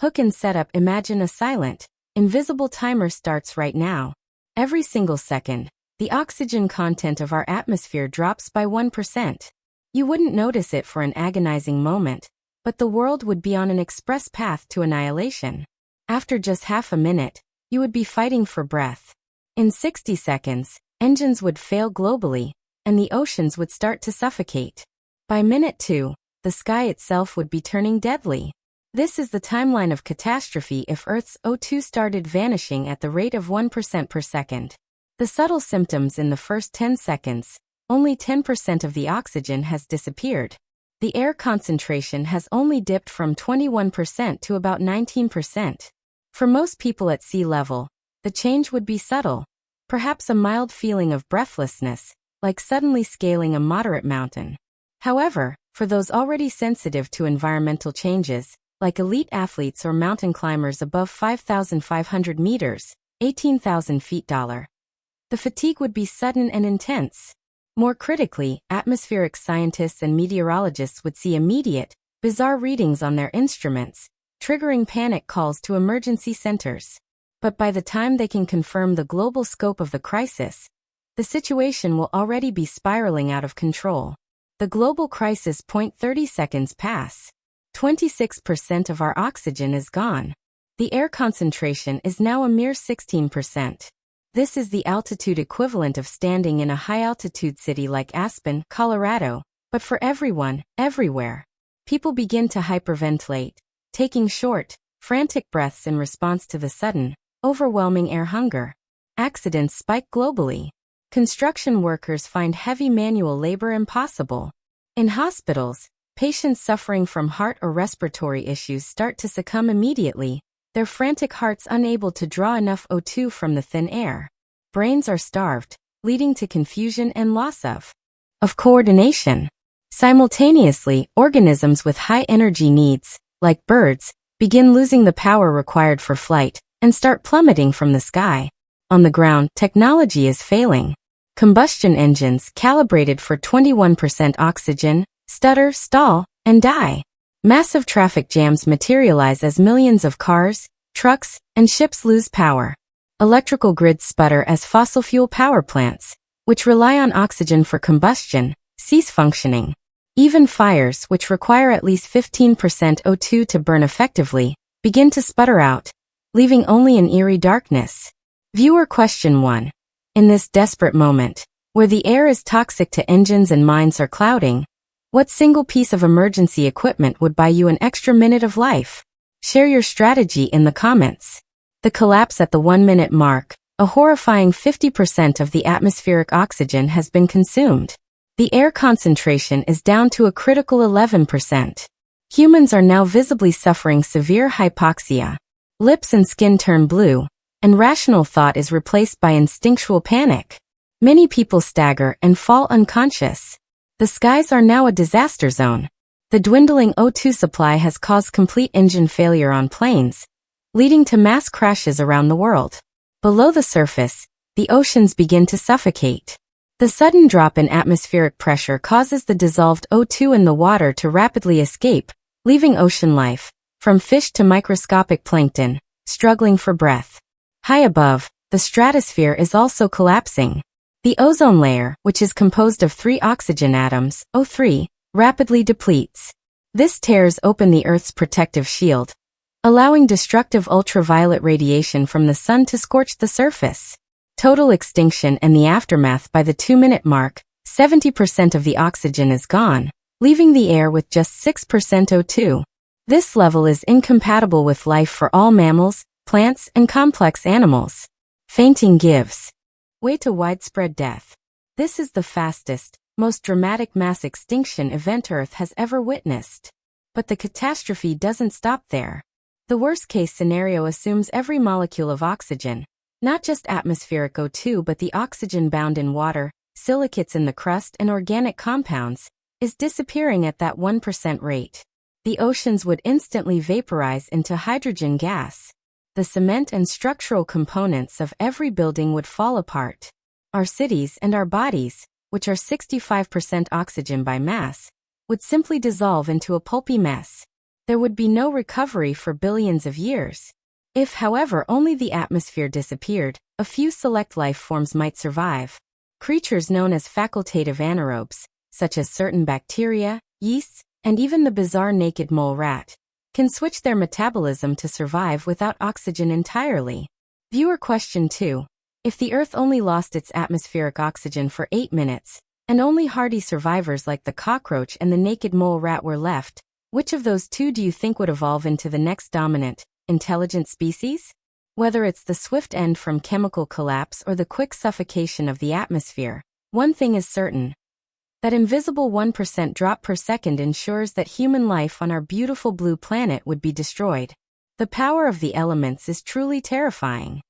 Hook and setup. Imagine a silent, invisible timer starts right now. Every single second, the oxygen content of our atmosphere drops by 1%. You wouldn't notice it for an agonizing moment, but the world would be on an express path to annihilation. After just half a minute, you would be fighting for breath. In 60 seconds, engines would fail globally, and the oceans would start to suffocate. By minute 2, the sky itself would be turning deadly. This is the timeline of catastrophe if Earth's O2 started vanishing at the rate of 1% per second. The subtle symptoms in the first 10 seconds, only 10% of the oxygen has disappeared. The air concentration has only dipped from 21% to about 19%. For most people at sea level, the change would be subtle, perhaps a mild feeling of breathlessness, like suddenly scaling a moderate mountain. However, for those already sensitive to environmental changes, like elite athletes or mountain climbers above 5,500 meters, 18,000 feet, the fatigue would be sudden and intense. More critically, atmospheric scientists and meteorologists would see immediate, bizarre readings on their instruments, triggering panic calls to emergency centers. But by the time they can confirm the global scope of the crisis, the situation will already be spiraling out of control. The global crisis point 30 seconds pass. 26% of our oxygen is gone. The air concentration is now a mere 16%. This is the altitude equivalent of standing in a high-altitude city like Aspen, Colorado, but for everyone, everywhere. People begin to hyperventilate, taking short, frantic breaths in response to the sudden, overwhelming air hunger. Accidents spike globally. Construction workers find heavy manual labor impossible. In hospitals, patients suffering from heart or respiratory issues start to succumb immediately, their frantic hearts unable to draw enough O2 from the thin air. Brains are starved, leading to confusion and loss of coordination. Simultaneously, organisms with high energy needs, like birds, begin losing the power required for flight and start plummeting from the sky. On the ground, technology is failing. Combustion engines calibrated for 21% oxygen stutter, stall, and die. Massive traffic jams materialize as millions of cars, trucks, and ships lose power. Electrical grids sputter as fossil fuel power plants, which rely on oxygen for combustion, cease functioning. Even fires, which require at least 15% O2 to burn effectively, begin to sputter out, leaving only an eerie darkness. Viewer question 1. In this desperate moment, where the air is toxic to engines and minds are clouding, what single piece of emergency equipment would buy you an extra minute of life? Share your strategy in the comments. The collapse at the 1-minute mark. A horrifying 50% of the atmospheric oxygen has been consumed. The air concentration is down to a critical 11%. Humans are now visibly suffering severe hypoxia. Lips and skin turn blue, and rational thought is replaced by instinctual panic. Many people stagger and fall unconscious. The skies are now a disaster zone. The dwindling O2 supply has caused complete engine failure on planes, leading to mass crashes around the world. Below the surface, the oceans begin to suffocate. The sudden drop in atmospheric pressure causes the dissolved O2 in the water to rapidly escape, leaving ocean life, from fish to microscopic plankton, struggling for breath. High above, the stratosphere is also collapsing. The ozone layer, which is composed of 3 oxygen atoms, O3, rapidly depletes. This tears open the Earth's protective shield, allowing destructive ultraviolet radiation from the sun to scorch the surface. Total extinction and the aftermath. By the 2-minute mark, 70% of the oxygen is gone, leaving the air with just 6% O2. This level is incompatible with life for all mammals, plants, and complex animals. Fainting gives way to widespread death. This is the fastest, most dramatic mass extinction event Earth has ever witnessed. But the catastrophe doesn't stop there. The worst-case scenario assumes every molecule of oxygen, not just atmospheric O2 but the oxygen bound in water, silicates in the crust and organic compounds, is disappearing at that 1% rate. The oceans would instantly vaporize into hydrogen gas. The cement and structural components of every building would fall apart. Our cities and our bodies, which are 65% oxygen by mass, would simply dissolve into a pulpy mess. there would be no recovery for billions of years. If, however, only the atmosphere disappeared, a few select life forms might survive. Creatures known as facultative anaerobes, such as certain bacteria, yeasts, and even the bizarre naked mole rat, can switch their metabolism to survive without oxygen entirely. Viewer question 2. If the Earth only lost its atmospheric oxygen for 8 minutes, and only hardy survivors like the cockroach and the naked mole rat were left, which of those two do you think would evolve into the next dominant, intelligent species? Whether it's the swift end from chemical collapse or the quick suffocation of the atmosphere, one thing is certain. That invisible 1% drop per second ensures that human life on our beautiful blue planet would be destroyed. The power of the elements is truly terrifying.